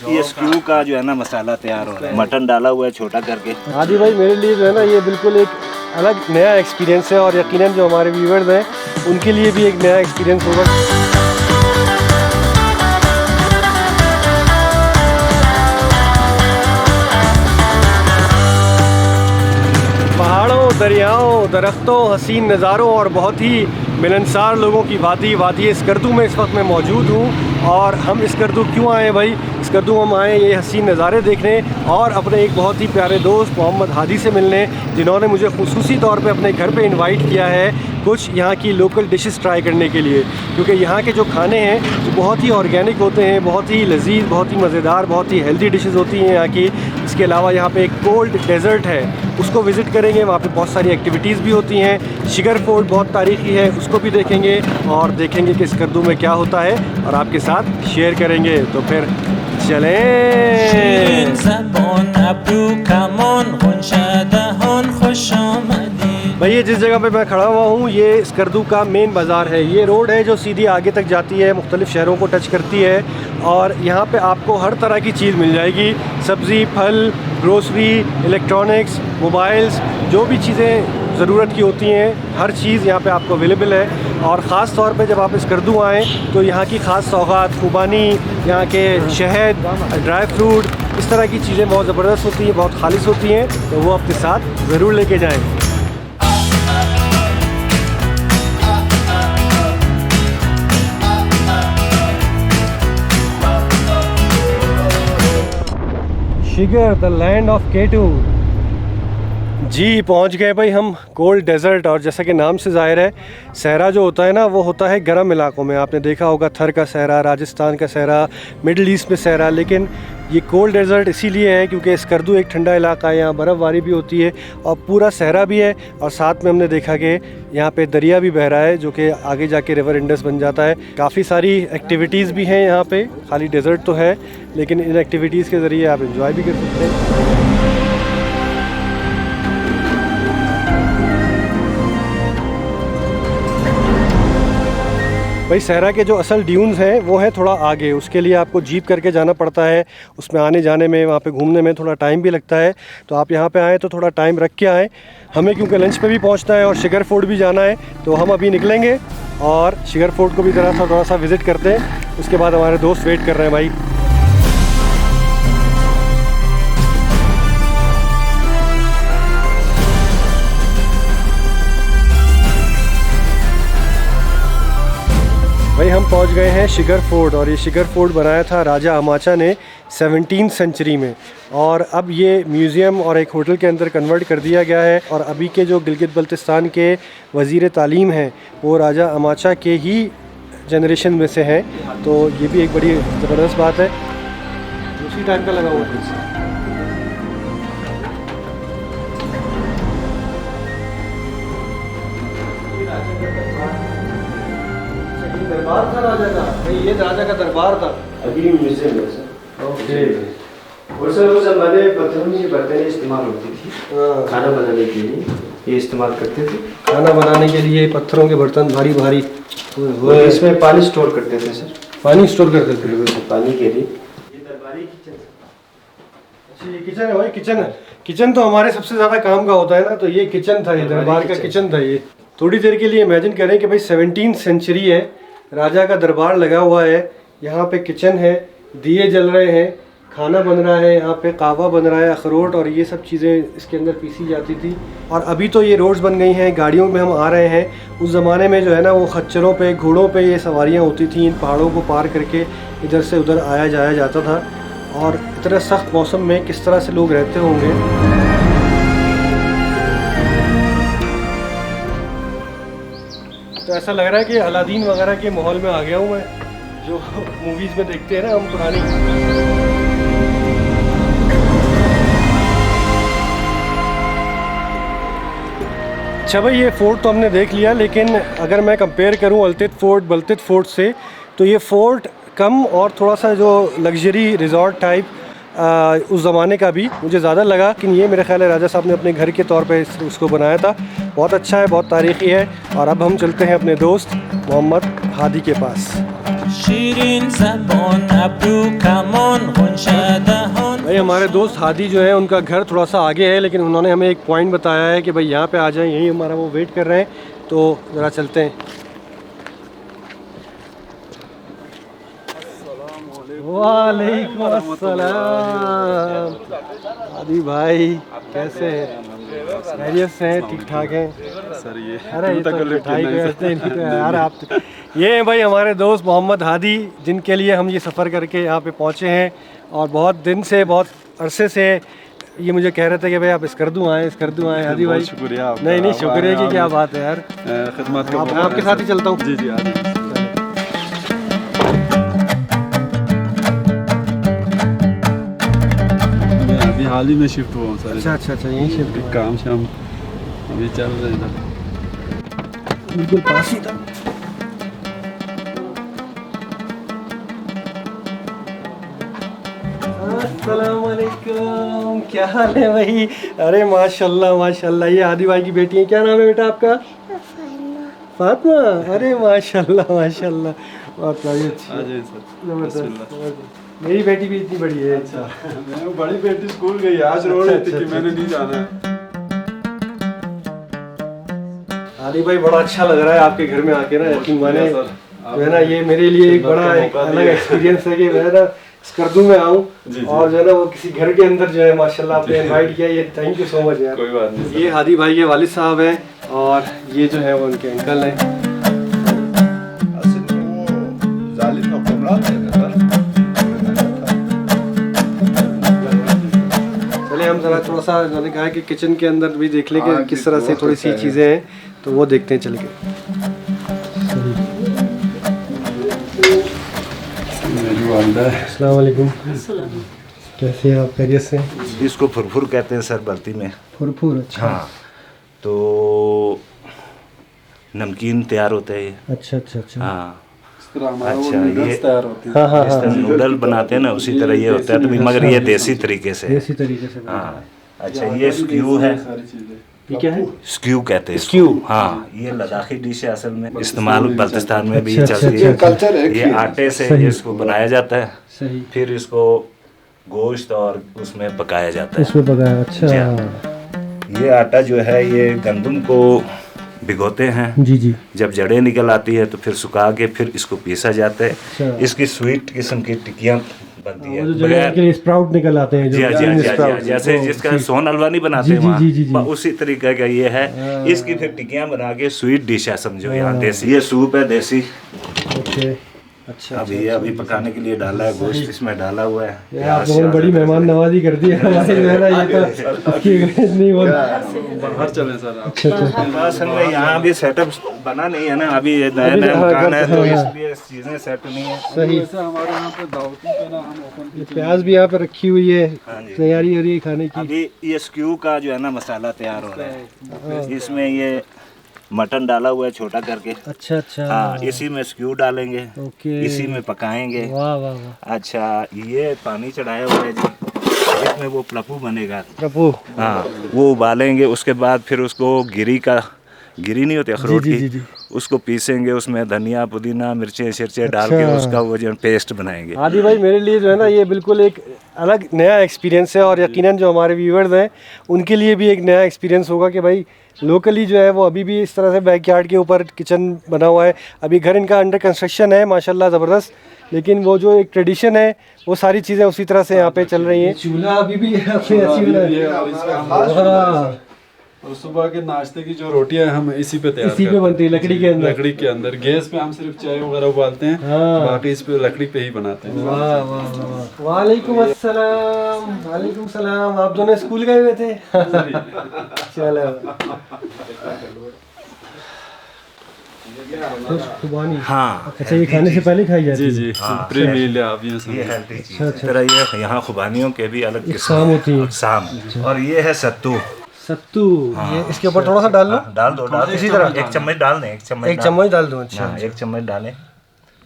ये स्क्रू का जो है ना मसाला तैयार हो रहा है, मटन डाला हुआ है छोटा करके। हादी भाई, मेरे लिए जो है ना ये बिल्कुल एक अलग नया एक्सपीरियंस है और यकीनन जो हमारे व्यूअर्स हैं उनके लिए भी एक नया एक्सपीरियंस होगा। पहाड़ों, दरियाओं, दरख्तों, हसीन नज़ारों और बहुत ही मिलनसार लोगों की वादी स्कर्दू में इस वक्त मैं मौजूद हूँ। और हम स्कर्दू क्यों आए भाई? स्कर्दू हम आए ये हसीन नज़ारे देखने और अपने एक बहुत ही प्यारे दोस्त मोहम्मद हादी से मिलने, जिन्होंने मुझे खुसूसी तौर पे अपने घर पे इनवाइट किया है कुछ यहाँ की लोकल डिशेस ट्राई करने के लिए, क्योंकि यहाँ के जो खाने हैं वो बहुत ही ऑर्गेनिक होते हैं, बहुत ही लजीज, बहुत ही मज़ेदार, बहुत ही हेल्दी डिशेस होती हैं यहाँ की। इसके अलावा यहाँ पे एक कोल्ड डेजर्ट है, उसको विज़िट करेंगे, वहाँ पे बहुत सारी एक्टिविटीज़ भी होती हैं। शिगर फोर्ट बहुत तारीख़ी है, उसको भी देखेंगे और देखेंगे कि स्कर्दू में क्या होता है और आपके साथ शेयर करेंगे। तो फिर चलें। भाई ये जिस जगह पे मैं खड़ा हुआ हूँ ये स्कर्दू का मेन बाज़ार है। ये रोड है जो सीधी आगे तक जाती है, मुख्तलिफ़ शहरों को टच करती है और यहाँ पे आपको हर तरह की चीज़ मिल जाएगी। सब्ज़ी, फल, ग्रोसरी, इलेक्ट्रॉनिक्स, मोबाइल्स, जो भी चीज़ें ज़रूरत की होती हैं हर चीज़ यहाँ पे आपको अवेलेबल है। और ख़ास तौर पे जब आप स्कर्दू आएँ तो यहाँ की ख़ास सौगात, खुबानी, यहाँ के शहद, ड्राई फ्रूट, इस तरह की चीज़ें बहुत ज़बरदस्त होती हैं, बहुत खालिश होती हैं, तो वो अपने साथ ज़रूर लेके जाएँ। Shigar, the land of K two. जी पहुंच गए भाई हम कोल्ड डेजर्ट। और जैसा कि नाम से ज़ाहिर है सहरा जो होता है ना वो होता है गर्म इलाकों में। आपने देखा होगा थर का सहरा, राजस्थान का सहरा, मिडल ईस्ट में सहरा, लेकिन ये कोल्ड डेजर्ट इसीलिए है क्योंकि स्कर्दू एक ठंडा इलाका है, यहाँ बर्फ़बारी भी होती है और पूरा सहरा भी है। और साथ में हमने देखा कि यहाँ पे दरिया भी बह रहा है जो कि आगे जाके रिवर इंडस बन जाता है। काफ़ी सारी एक्टिविटीज़ भी हैं यहाँ पे, खाली डेजर्ट तो है लेकिन इन एक्टिविटीज़ के ज़रिए आप इंजॉय भी कर सकते हैं। भाई सहरा के जो असल ड्यून्स हैं वो है थोड़ा आगे, उसके लिए आपको जीप करके जाना पड़ता है। उसमें आने जाने में, वहाँ पे घूमने में थोड़ा टाइम भी लगता है, तो आप यहाँ पे आएँ तो थोड़ा टाइम रख के आएँ। हमें क्योंकि लंच पे भी पहुँचना है और शिगर फोर्ट भी जाना है, तो हम अभी निकलेंगे और शिगर फोर्ट को भी थोड़ा सा विज़िट करते हैं। उसके बाद हमारे दोस्त वेट कर रहे हैं भाई। भाई हम पहुंच गए हैं शिगर फोर्ट और ये शिगर फोर्ट बनाया था राजा अमाचा ने 17वीं सेंचुरी में और अब ये म्यूज़ियम और एक होटल के अंदर कन्वर्ट कर दिया गया है। और अभी के जो गिलगित बल्तिस्तान के वज़ीर तालीम हैं वो राजा अमाचा के ही जनरेशन में से हैं, तो ये भी एक बड़ी ज़बरदस्त बात है। उसी टाइम का लगा हुआ है। दरबार था राजा का? नहीं, ये राजा का दरबार था। अभी म्यूजियम है सर। ओके। और सर उस ज़माने पत्थरों की बर्तनें इस्तेमाल होती थी खाना बनाने के लिए, ये इस्तेमाल करते थे। खाना बनाने के लिए पत्थरों के बर्तन भारी भारी, वो इसमें पानी स्टोर करते थे सर। पानी स्टोर करते थे पानी के लिए। ये दरबारी किचन। अच्छा ये किचन है भाई, किचन है। किचन तो हमारे सबसे ज़्यादा काम का होता है ना, तो ये किचन था, ये दरबार का किचन था। ये थोड़ी देर के लिए इमेजिन करें कि भाई 17वीं सेंचुरी है, राजा का दरबार लगा हुआ है, यहाँ पे किचन है, दिए जल रहे हैं, खाना बन रहा है, यहाँ पे कहवा बन रहा है, अखरोट और ये सब चीज़ें इसके अंदर पीसी जाती थी। और अभी तो ये रोड्स बन गई हैं, गाड़ियों में हम आ रहे हैं। उस ज़माने में जो है ना वो खच्चरों पे, घोड़ों पे ये सवारियाँ होती थी, इन पहाड़ों को पार करके इधर से उधर आया जाया जाता था। और इतना सख्त मौसम में किस तरह से लोग रहते होंगे। तो ऐसा लग रहा है कि अलादीन वगैरह के माहौल में आ गया हूँ मैं, जो मूवीज़ में देखते हैं ना हम पुरानी। अच्छा भाई ये फ़ोर्ट तो हमने देख लिया, लेकिन अगर मैं कंपेयर करूँ अल्तित फ़ोर्ट बल्तित फ़ोर्ट से, तो ये फ़ोर्ट कम और थोड़ा सा जो लग्जरी रिज़ॉर्ट टाइप उस ज़माने का भी मुझे ज़्यादा लगा। लेकिन ये मेरे ख्याल है राजा साहब ने अपने घर के तौर पे उसको बनाया था। बहुत अच्छा है, बहुत तारीख़ी है। और अब हम चलते हैं अपने दोस्त मोहम्मद हादी के पास। भाई हमारे दोस्त हादी जो है उनका घर थोड़ा सा आगे है, लेकिन उन्होंने हमें एक पॉइंट बताया है कि भाई यहाँ पे आ जाएं, यहीं हमारा वो वेट कर रहे हैं, तो ज़रा चलते हैं। वालेकुम अस्सलाम। हादी भाई कैसे हैं? खैरियत से हैं? ठीक ठाक हैं सर? ये अरे ये तो मिठाई के ऐसे नहीं तो यार आप तो। ये हैं भाई हमारे दोस्त मोहम्मद हादी, जिनके लिए हम ये सफ़र करके यहाँ पे पहुँचे हैं, और बहुत दिन से, बहुत अरसे से ये मुझे कह रहे थे कि भाई आप स्कर्दू आएँ, स्कर्दू आएँ। हादी भाई शुक्रिया आपका। नहीं शुक्रिया की क्या बात है यार, खिदमत का मैं आपके साथ ही चलता हूँ। जी आ जाइए। अभी हाल ही में शिफ्ट हुआ हूँ सर। अच्छा यहीं शिफ्ट काम शाम अभी चल रहे हैं इधर, बिल्कुल पास ही था। अस्सलामुअलैकुम, क्या हाल है भाई? अरे माशाल्लाह माशाल्लाह, ये हादी भाई की बेटी है। क्या नाम है बेटा आपका? फातिमा। अरे माशाल्लाह माशाल्लाह, बहुत प्यारी अच्छी आ जाइए सर। जबरदस्त। मेरी बेटी भी इतनी बड़ी है। अच्छा मैं बड़ी बेटी स्कूल गई, आज रो रही थी कि मैंने नहीं जाना है। हादी भाई बड़ा अच्छा लग रहा है आपके घर में आके ना, यकीन माने जो है ना, ये मेरे लिए एक बड़ा एक अलग एक्सपीरियंस है कि मैं ना स्कर्दू में आऊँ और जो है ना वो किसी घर के अंदर जो है माशाल्लाह आपने इनवाइट किया, ये थैंक यू सो मच यार। कोई बात नहीं। ये हादी भाई के वालिद साहब हैं और ये जो है वो उनके अंकल हैं। चले हम जरा थोड़ा सा, मैंने कहा कि किचन के अंदर भी देख लें कि किस तरह से थोड़ी सी चीज़ें हैं, तो वो देखते हैं चल के। अस्सलाम वालेकुम। कैसे हैं आप? खैरियत से? इसको फुरफुर कहते हैं सर बल्ती में। फुरफुर? अच्छा हाँ, तो नमकीन तैयार होता है ये। अच्छा। हाँ अच्छा, ये तैयार होती है। हाँ इस तरह नूडल बनाते हैं ना, उसी तरह ये होता है, तो मगर ये देसी तरीके से है। देसी तरीके से। हाँ अच्छा, ये स्क्यू है। सारी चीजें ये क्या है? स्क्यू कहते हैं स्क्यू? हाँ, ये लद्दाखी डिश है, असल में इस्तेमाल बल्तिस्तान में भी अच्छा, चलती है। ये आटे से सही। इसको बनाया जाता है, सही। फिर इसको गोश्त और उसमें पकाया जाता है। इसमें पकाया? अच्छा। ये आटा जो है ये गंदम को भिगोते हैं, जी। जब जड़ें निकल आती है तो फिर सुखा के फिर इसको पीसा जाता है। अच्छा। इसकी स्वीट किस्म की टिक्कियाँ बनती है। वो जो जगह के लिए स्प्राउट निकल आते हैं, जो जैसे जिसका सोन हलवा नहीं बनाते जी। वहाँ, उसी तरीके का ये है। इसकी फिर टिक्कियाँ बना के स्वीट डिश है समझो यहाँ देसी। ये सूप है देसी। ओके अच्छा। अभी पकाने के लिए डाला है गोश्त, इसमें डाला हुआ है। आप लोगों ने बड़ी मेहमान नवाजी कर दी है हमारे, ये तो नहीं बाहर चलें सर आप। असल में यहाँ अभी सेटअप बना नहीं है ना, अभी नया मकान है तो इसलिए चीजें सेट नहीं है। सही। हमारे यहाँ पे दावती पे ना हम ओपन प्याज भी यहाँ पे रखी हुई है, तैयारी हो रही है खाने की। अभी ये स्क्यू का जो है ना मसाला तैयार हो रहा है, इसमें ये मटन डाला हुआ है छोटा करके। अच्छा। हाँ, इसी में स्क्यू डालेंगे, ओके, इसी में पकाएंगे। वाह। अच्छा, ये पानी चढ़ाया हुआ है जी, इसमें वो प्लपू बनेगा। प्लपू? हाँ, वो उबालेंगे, उसके बाद फिर उसको गिरी नहीं होती अखरोट की, उसको पीसेंगे, उसमें धनिया पुदीना मिर्चें शिर्चे डाल के उसका वो जो पेस्ट बनाएंगे। हादी भाई मेरे लिए जो है ना ये बिल्कुल एक अलग नया एक्सपीरियंस है, और यकीनन जो हमारे व्यूअर्स हैं उनके लिए भी एक नया एक्सपीरियंस होगा कि भाई लोकली जो है वो अभी भी इस तरह से बैकयार्ड के ऊपर किचन बना हुआ है। अभी घर इनका अंडर कंस्ट्रक्शन है माशाल्लाह ज़बरदस्त, लेकिन वो जो एक ट्रेडिशन है वो सारी चीज़ें उसी तरह से यहाँ पे चल रही हैं। चूल्हा अभी भी और सुबह के नाश्ते की जो रोटियां हम इसी पे तैयार इसी पे बनती है, लकड़ी के अंदर। लकड़ी के अंदर, गैस पे हम सिर्फ चाय वगैरह उबालते हैं, बाकी इस पे लकड़ी पे ही बनाते हैं। वाह। वालेकुम अस्सलाम। वालेकुम सलाम। आप दोनों स्कूल गए हुए थे? चलो। हाँ, अच्छा, ये खाने से पहले खाई जाती है? जी प्री मील है आप ये हेल्दी चीज है। तरह ये यहाँ खुबानियों के भी अलग किस्म होती है। शाम। और ये है सत्तू। ये इसके ऊपर थोड़ा सा डाल लो। डाल दो इसी तरह एक चम्मच डाल दें। एक चम्मच डाल दो। अच्छा, एक चम्मच डालें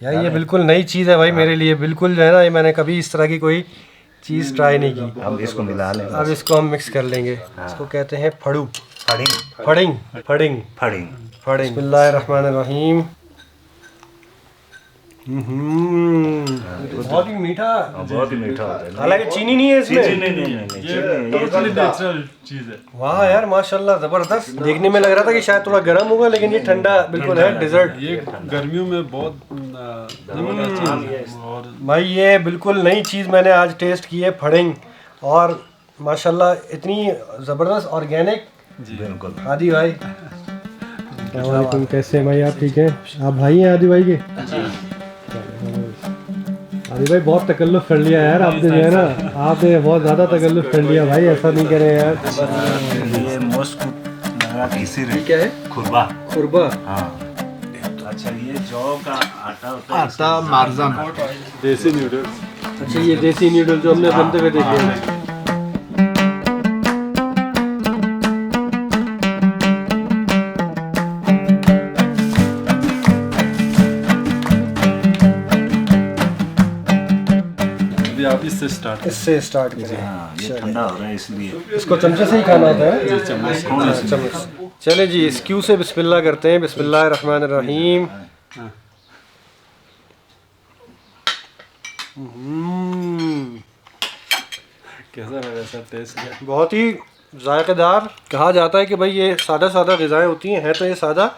यार, ये बिल्कुल नई चीज़ है भाई मेरे लिए, बिल्कुल जो है ना, ये मैंने कभी इस तरह की कोई चीज़ ट्राई नहीं की। अब इसको मिला लें। अब इसको हम मिक्स कर लेंगे। इसको कहते हैं फड़ू। फड़िंग। बिस्मिल्लाहिर्रहमानिर्रहीम। बहुत ही मीठा, बहुत ही मीठा होता है। हालांकि चीनी नहीं है इसमें। नहीं, टोटली नेचुरल चीज है। वाह यार माशाल्लाह, जबरदस्त। देखने में लग रहा था कि शायद थोड़ा गर्म होगा, लेकिन ये ठंडा बिल्कुल है, डेजर्ट। ये गर्मियों में बहुत जबरदस्त चीज है। और भाई ये बिल्कुल नई चीज़ मैंने आज टेस्ट की है, फड़िंग। और माशाल्लाह इतनी ज़बरदस्त ऑर्गेनिक। बिल्कुल। आदि भाई तुम कैसे हैं भाई? आप ठीक हैं? आप भाई हैं आदि भाई के? आदि भाई बहुत तकल्लुफ़ कर लिया यार आपने, जो है ना, आपने बहुत ज़्यादा तकल्लुफ़ कर लिया भाई, ऐसा नहीं करें यार। ये मोस्ट खिसिर है। क्या है? खुरबा। खुरबा। हाँ। अच्छा, ये जौ का आटा होता है। आटा मार्जन, देसी नूडल्स। अच्छा, ये देसी नूडल जो हमने बनते हुए देखे हैं। अभी आप इससे स्टार्ट करें। हाँ, ये ठंडा हो रहा है इसलिए। इसको चमचे से ही खाना होता है? चम्मच। चम्मच। चले जी, इस क्यू से बिस्मिल्लाह करते हैं। बिस्मिल्लाहिर्रहमानिर्रहीम। कैसा लगा सर टेस्ट? बहुत ही जायकेदार। कहा जाता है कि भाई ये सादा सादा ग़िज़ाएँ होती हैं, है तो ये सादा,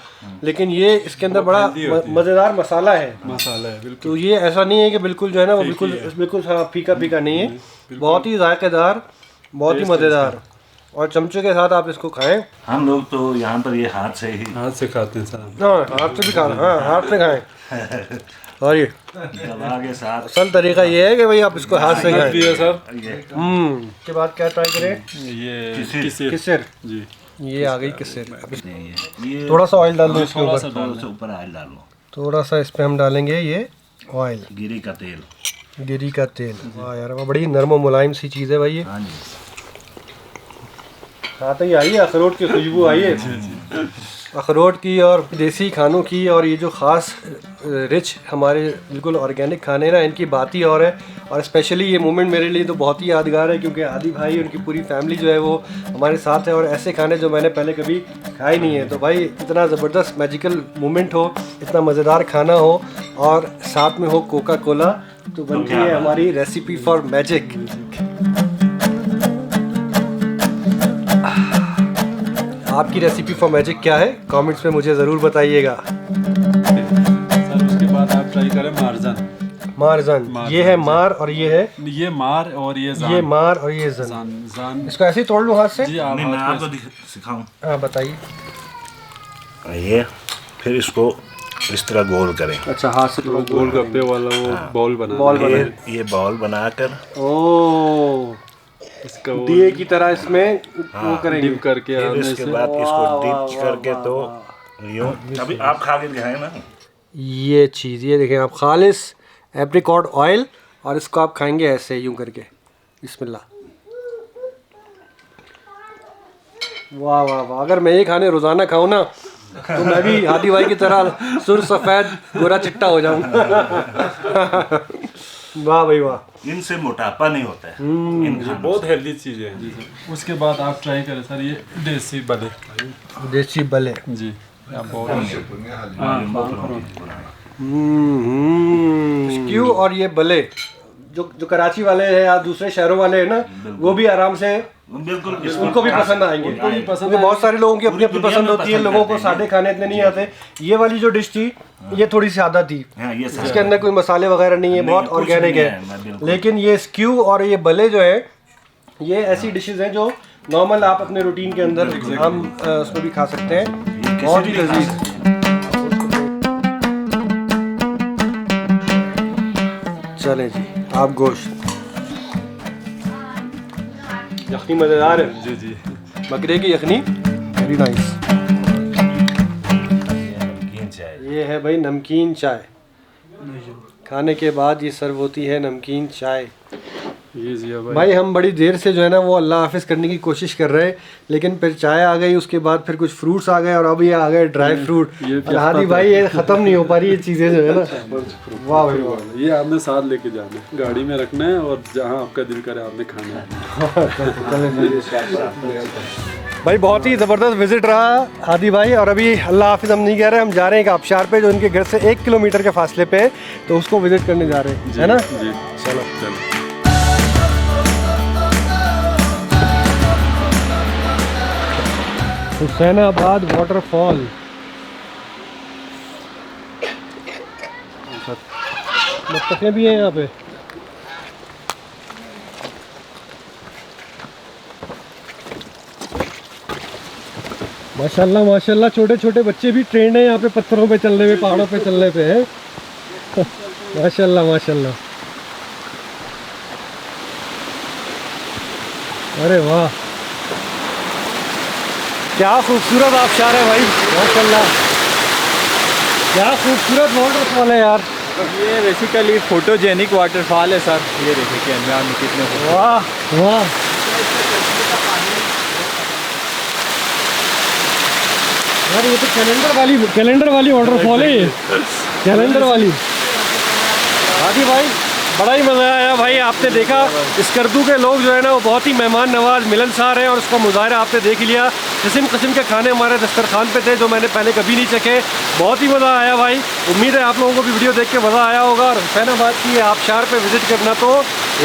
लेकिन ये इसके अंदर बड़ा मज़ेदार मसाला है। मसाला है बिल्कुल। तो ये ऐसा नहीं है कि बिल्कुल जो है ना वो बिल्कुल फीका फीका नहीं है, बहुत ही जायकेदार, बहुत ही मज़ेदार। और चमचे के साथ आप इसको खाएं। हम लोग तो यहाँ पर ये हाथ से ही हाथ से खाते हैं सर हम। हाँ, हाथ से भी खाना। हाँ, हाथ से खाएं। और ये दवा के साथ। असल तरीका ये है कि भाई आप इसको हाथ से खाएं। भी है सर। के बाद क्या ट्राई करें? ये किसर। जी। ये आ गई किसर। अब ये थोड़ा सा ऑयल डाल दो इसके ऊपर। थोड़ा सा ऊपर ऑयल डालो। थोड़ा सा इस पे हम डालेंगे ये ऑयल, गिरी का तेल। गिरी का तेल। वाह यार, वो बड़ी नरम और मुलायम सी चीज़ है भाई ये। हाँ जी। खाते ही आई है अखरोट की खुशबू आई है, अखरोट की और देसी खानों की। और ये जो ख़ास रिच हमारे बिल्कुल ऑर्गेनिक खाने ना, इनकी बात ही और है। और स्पेशली ये मोमेंट मेरे लिए तो बहुत ही यादगार है, क्योंकि आदि भाई उनकी पूरी फैमिली जो है वो हमारे साथ है, और ऐसे खाने जो मैंने पहले कभी खाए नहीं है। तो भाई इतना ज़बरदस्त मैजिकल मोमेंट हो, इतना मज़ेदार खाना हो, और साथ में हो कोका कोला, तो बनती है हमारी रेसिपी फॉर मैजिक। आपकी रेसिपी फॉर मैजिक क्या है? कमेंट्स में मुझे ज़रूर बताइएगा। सर उसके बाद आप ट्राई करें मार्जन। मारजन। ये है मार और ये है? ये मार और ये जान। ये मार और ये जन। जान। इसको ऐसे ही तोड़ लूँ हाथ से? जी आप नहीं, मैं हाथ आपको में सिखाऊं। हाँ बताइए। ये फिर इसको इस तरह गोल करें। अच्छा, हाथ से वो गोलगप्पे वाला वो बॉल बना। बॉल ये बॉल बनाकर ओ इसका वो दिए की तरह इसमें वो करेंगे। डिप करके फिर आने इसके से बाद इसको डिप करके तो यूं। अभी आप खा के दिखाएं ना। ये चीज़, ये देखें आप, खालिस एप्रिकॉट ऑयल, और इसको आप खाएंगे ऐसे यूं करके। बिस्मिल्लाह। वाह वाह वाह। अगर मैं ये खाने रोज़ाना खाऊं ना, तो मैं भी हादी भाई की तरह सुर सफ़ेद गोरा चिट्टा हो जाऊं। वाह भाई वाह। इनसे मोटापा नहीं होता है। इन खानों बहुत हेल्दी चीज़ है जी सर। उसके बाद आप ट्राई करें सर ये देसी बले। देसी बले। जी आप बहुत स्क्यू और ये बले जो कराची वाले हैं या दूसरे शहरों वाले हैं ना, वो भी आराम से बिल्कुल उनको भी पसंद आएंगे। क्योंकि बहुत सारे लोगों की अपनी अपनी पसंद होती है, लोगों को सादे खाने इतने नहीं आते। ये वाली जो डिश थी ये थोड़ी सादा थी, हाँ, ये सादा इसके अंदर कोई मसाले वगैरह नहीं है, बहुत कुछ ऑर्गेनिक नहीं है। है, बिल्कुल। लेकिन ये स्क्यू और ये बले जो है, ये ऐसी डिशेज हैं जो नॉर्मल आप अपने रूटीन के अंदर हम उसमें भी खा सकते हैं। बहुत ही लजीज। चले जी, आप गोश्त यखनी मज़ेदार है। जी जी बकरे की यखनी वेरी नाइस। नमकीन चाय। ये है भाई नमकीन चाय। खाने के बाद ये सर्व होती है नमकीन चाय। ये जी भाई हम बड़ी देर से जो है ना वो अल्लाह हाफिज़ करने की कोशिश कर रहे हैं, लेकिन फिर चाय आ गई, उसके बाद फिर कुछ फ्रूट्स आ गए, और अब ये आ गए ड्राई फ्रूट। हादी भाई ये ख़त्म नहीं हो पा रही ये चीज़ें जो है ना। वाह भाई वाह। ये आपने साथ लेके जाना है, गाड़ी में रखना है, और जहाँ आपका दिल करे आपने खाना है। चलें जी। भाई बहुत ही ज़बरदस्त विज़िट रहा हादी भाई। और अभी अल्लाह हाफिज़ हम नहीं कह रहे, हम जा रहे हैं एक आबशार पे जो इनके घर से 1 किलोमीटर के फासले पे है, तो उसको विज़िट करने जा रहे हैं, है ना? जी चलो चलो। हुसैनाबाद वाटरफॉल। बत्तखें भी हैं यहाँ पे। माशाल्लाह माशाल्लाह, छोटे छोटे बच्चे भी ट्रेंड है यहाँ पे पत्थरों पे चलने पे, पहाड़ों पे चलने पे है। माशाल्लाह माशाल्लाह, अरे वाह क्या खूबसूरत आबशार है भाई, माशाल्लाह क्या खूबसूरत वाटरफॉल है यार। ये बेसिकली फोटोजेनिक वाटरफॉल है सर। ये देखिए कैमरा में कितने वाह वाह, यार ये तो कैलेंडर वाली वाटरफॉल है, ये कैलेंडर वाली। हादी भाई बड़ा ही मज़ा आया भाई। आपने देखा स्कर्दू के लोग जो है ना वो बहुत ही मेहमान नवाज मिलनसार हैं, और उसका मुजाहरा आपने देख लिया। किस्म किस्म के खाने हमारे दस्तरखान पे थे जो मैंने पहले कभी नहीं चखे। बहुत ही मज़ा आया भाई। उम्मीद है आप लोगों को भी वीडियो देख के मज़ा आया होगा। और हुसैनाबाद की आबशार पे विज़िट करना तो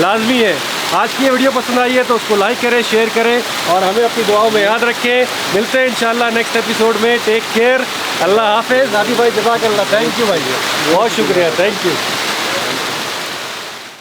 लाजमी है। आज की ये वीडियो पसंद आई है तो उसको लाइक करें, शेयर करें और हमें अपनी दुआओं में याद रखें। मिलते हैं इंशाल्लाह नेक्स्ट एपिसोड में। टेक केयर, अल्लाह हाफिज़। हादी भाई जज़ाकल्लाह, थैंक यू भाई, बहुत शुक्रिया, थैंक यू।